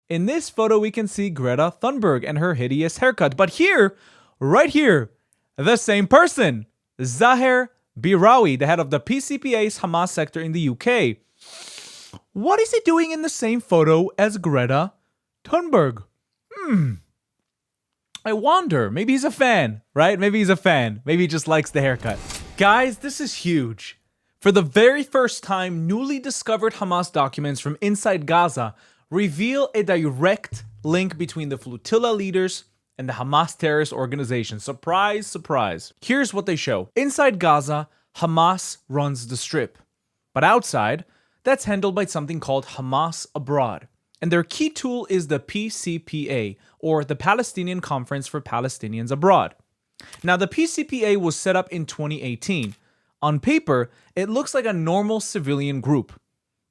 In this photo, we can see Greta Thunberg and her hideous haircut. But here, right here, the same person, Zahir Birawi, the head of the PCPA's Hamas sector in the UK. What is he doing in the same photo as Greta Thunberg? I wonder. Maybe he's a fan, right? Maybe he's a fan. Maybe he just likes the haircut. Guys, this is huge. For the very first time, newly discovered Hamas documents from inside Gaza reveal a direct link between the flotilla leaders and the Hamas terrorist organization. Surprise, surprise. Here's what they show. Inside Gaza, Hamas runs the strip. But outside, that's handled by something called Hamas Abroad. And their key tool is the PCPA, or the Palestinian Conference for Palestinians Abroad. Now, the PCPA was set up in 2018. On paper, it looks like a normal civilian group.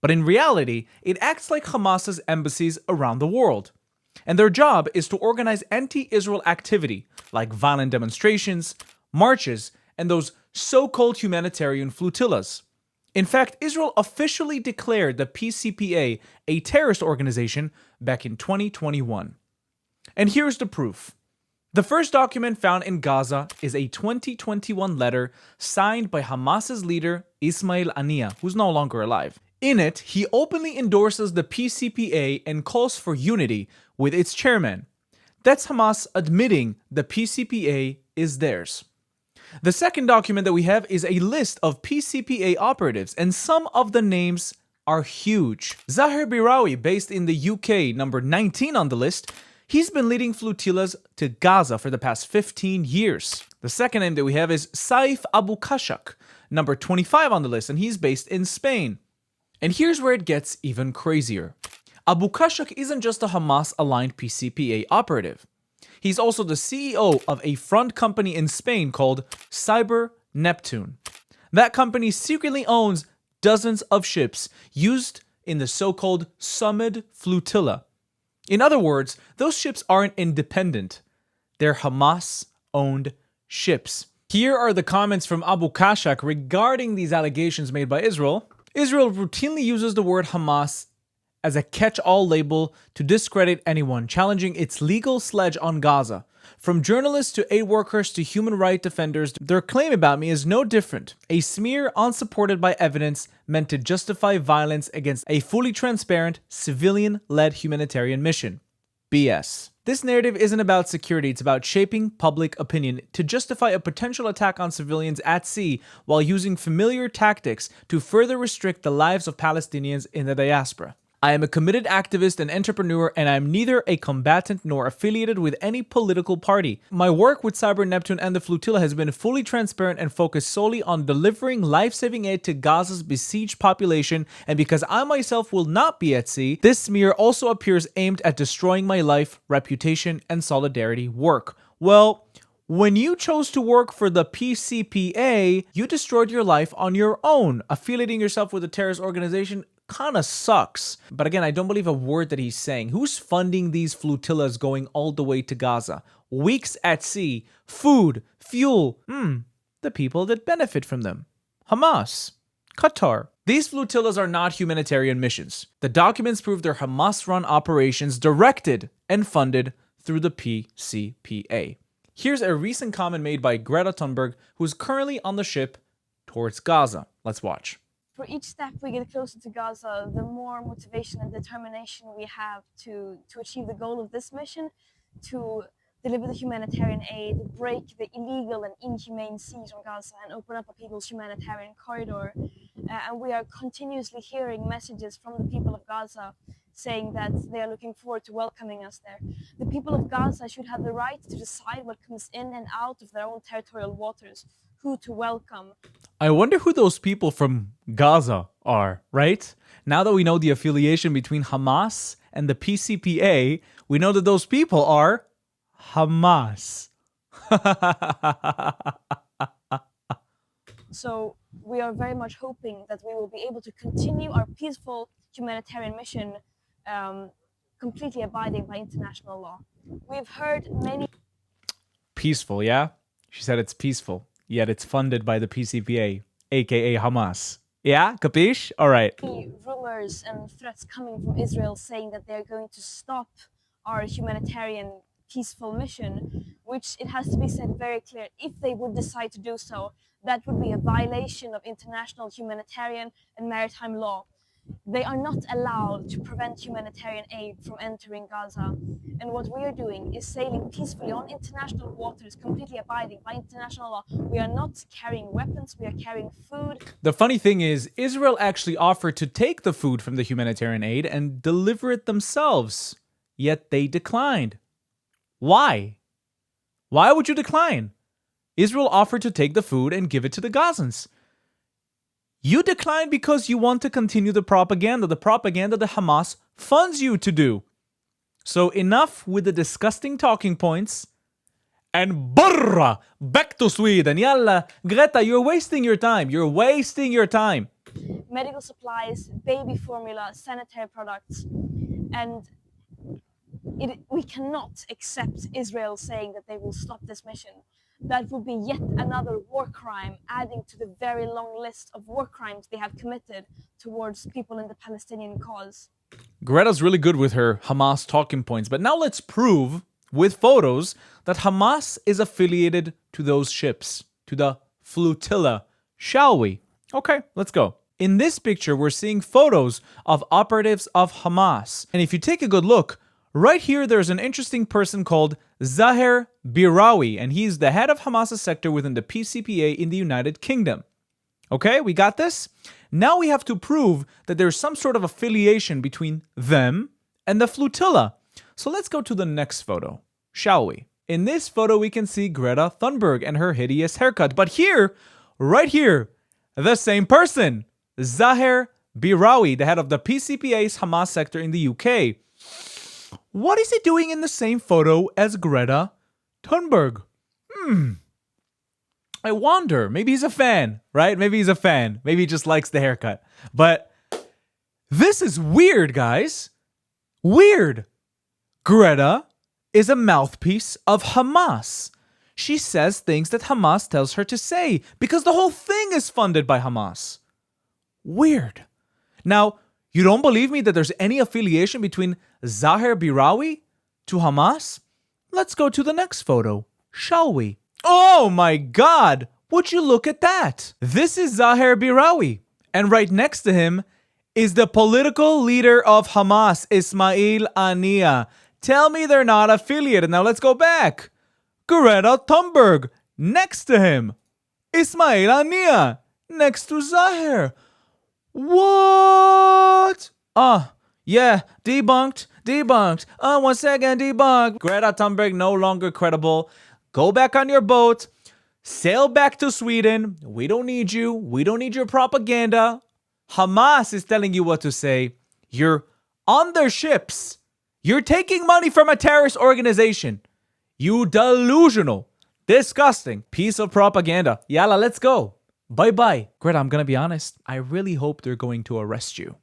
But in reality, it acts like Hamas's embassies around the world. And their job is to organize anti-Israel activity, like violent demonstrations, marches, and those so-called humanitarian flotillas. In fact, Israel officially declared the PCPA a terrorist organization back in 2021. And here's the proof. The first document found in Gaza is a 2021 letter signed by Hamas's leader Ismail Haniyeh, who's no longer alive. In it, he openly endorses the PCPA and calls for unity with its chairman. That's Hamas admitting the PCPA is theirs. The second document that we have is a list of PCPA operatives, and some of the names are huge. Zahir Birawi, based in the UK, number 19 on the list, he's been leading flotillas to Gaza for the past 15 years. The second name that we have is Saif Abu Kashak, number 25 on the list, and he's based in Spain. And here's where it gets even crazier. Abu Kashak isn't just a Hamas-aligned PCPA operative. He's also the CEO of a front company in Spain called Cyber Neptune. That company secretly owns dozens of ships used in the so-called Sumud Flotilla. In other words, those ships aren't independent. They're Hamas-owned ships. Here are the comments from Abu Kashak regarding these allegations made by Israel. Israel routinely uses the word Hamas as a catch-all label to discredit anyone challenging its legal sledge on Gaza. From journalists to aid workers to human rights defenders, their claim about me is no different. A smear unsupported by evidence meant to justify violence against a fully transparent, civilian-led humanitarian mission. BS. This narrative isn't about security, it's about shaping public opinion to justify a potential attack on civilians at sea while using familiar tactics to further restrict the lives of Palestinians in the diaspora. I am a committed activist and entrepreneur, and I am neither a combatant nor affiliated with any political party. My work with Cyber Neptune and the Flotilla has been fully transparent and focused solely on delivering life-saving aid to Gaza's besieged population, and because I myself will not be at sea, this smear also appears aimed at destroying my life, reputation, and solidarity work. Well, when you chose to work for the PCPA, you destroyed your life on your own. Affiliating yourself with a terrorist organization kind of sucks. But again, I don't believe a word that he's saying. Who's funding these flotillas going all the way to Gaza? Weeks at sea, food, fuel. The people that benefit from them. Hamas, Qatar. These flotillas are not humanitarian missions. The documents prove they're Hamas-run operations directed and funded through the PCPA. Here's a recent comment made by Greta Thunberg, who is currently on the ship towards Gaza. Let's watch. For each step we get closer to Gaza, the more motivation and determination we have to achieve the goal of this mission, to deliver the humanitarian aid, break the illegal and inhumane siege on Gaza, and open up a people's humanitarian corridor. And we are continuously hearing messages from the people of Gaza saying that they are looking forward to welcoming us there. The people of Gaza should have the right to decide what comes in and out of their own territorial waters, who to welcome. I wonder who those people from Gaza are, right? Now that we know the affiliation between Hamas and the PCPA, we know that those people are Hamas. So we are very much hoping that we will be able to continue our peaceful humanitarian mission, completely abiding by international law. We've heard many... Peaceful, yeah? She said it's peaceful, yet it's funded by the PCPA, aka Hamas. Yeah? Capiche? All right. rumors rumors and threats coming from Israel saying that they're going to stop our humanitarian peaceful mission, which it has to be said very clear, if they would decide to do so, that would be a violation of international humanitarian and maritime law. They are not allowed to prevent humanitarian aid from entering Gaza. And what we are doing is sailing peacefully on international waters, completely abiding by international law. We are not carrying weapons, we are carrying food. The funny thing is, Israel actually offered to take the food from the humanitarian aid and deliver it themselves, yet they declined. Why? Why would you decline? Israel offered to take the food and give it to the Gazans. You decline because you want to continue the propaganda that Hamas funds you to do. So enough with the disgusting talking points, and burra, back to Sweden. Yalla, Greta, you're wasting your time. You're wasting your time. Medical supplies, baby formula, sanitary products, and we cannot accept Israel saying that they will stop this mission. That would be yet another war crime, adding to the very long list of war crimes they have committed towards people in the Palestinian cause. Greta's really good with her Hamas talking points, but now let's prove with photos that Hamas is affiliated to those ships, to the flutilla, shall we? Okay, let's go. In this picture, we're seeing photos of operatives of Hamas. And if you take a good look, right here, there's an interesting person called Zaher Birawi, and he's the head of Hamas's sector within the PCPA in the United Kingdom. Okay, we got this? Now we have to prove that there's some sort of affiliation between them and the flotilla. So let's go to the next photo, shall we? In this photo, we can see Greta Thunberg and her hideous haircut. But here, right here, the same person, Zaher Birawi, the head of the PCPA's Hamas sector in the UK. What is he doing in the same photo as Greta Thunberg? I wonder. Maybe he's a fan, right? Maybe he's a fan. Maybe he just likes the haircut. But this is weird, guys. Weird. Greta is a mouthpiece of Hamas. She says things that Hamas tells her to say because the whole thing is funded by Hamas. Weird. Now, you don't believe me that there's any affiliation between Zaher Birawi to Hamas? Let's go to the next photo, shall we? Oh my God! Would you look at that? This is Zaher Birawi, and right next to him is the political leader of Hamas, Ismail Haniyeh. Tell me they're not affiliated. Now let's go back. Greta Thunberg, next to him. Ismail Haniyeh, next to Zaher. What? Yeah, debunked. Once again, debunked. Greta Thunberg no longer credible. Go back on your boat. Sail back to Sweden. We don't need you. We don't need your propaganda. Hamas is telling you what to say. You're on their ships. You're taking money from a terrorist organization. You delusional, disgusting piece of propaganda. Yalla, let's go. Bye-bye. Greta, I'm gonna be honest. I really hope they're going to arrest you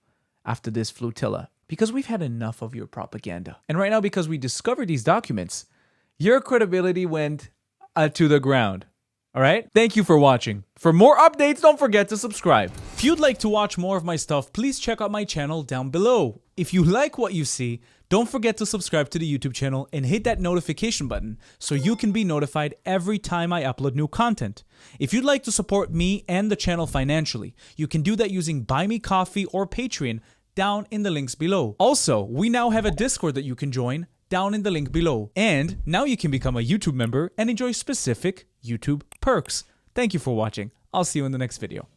after this flotilla, because we've had enough of your propaganda. And right now, because we discovered these documents, your credibility went to the ground. All right? Thank you for watching. For more updates, don't forget to subscribe. If you'd like to watch more of my stuff, please check out my channel down below. If you like what you see, don't forget to subscribe to the YouTube channel and hit that notification button so you can be notified every time I upload new content. If you'd like to support me and the channel financially, you can do that using Buy Me Coffee or Patreon down in the links below. Also, we now have a Discord that you can join down in the link below. And now you can become a YouTube member and enjoy specific YouTube perks. Thank you for watching. I'll see you in the next video.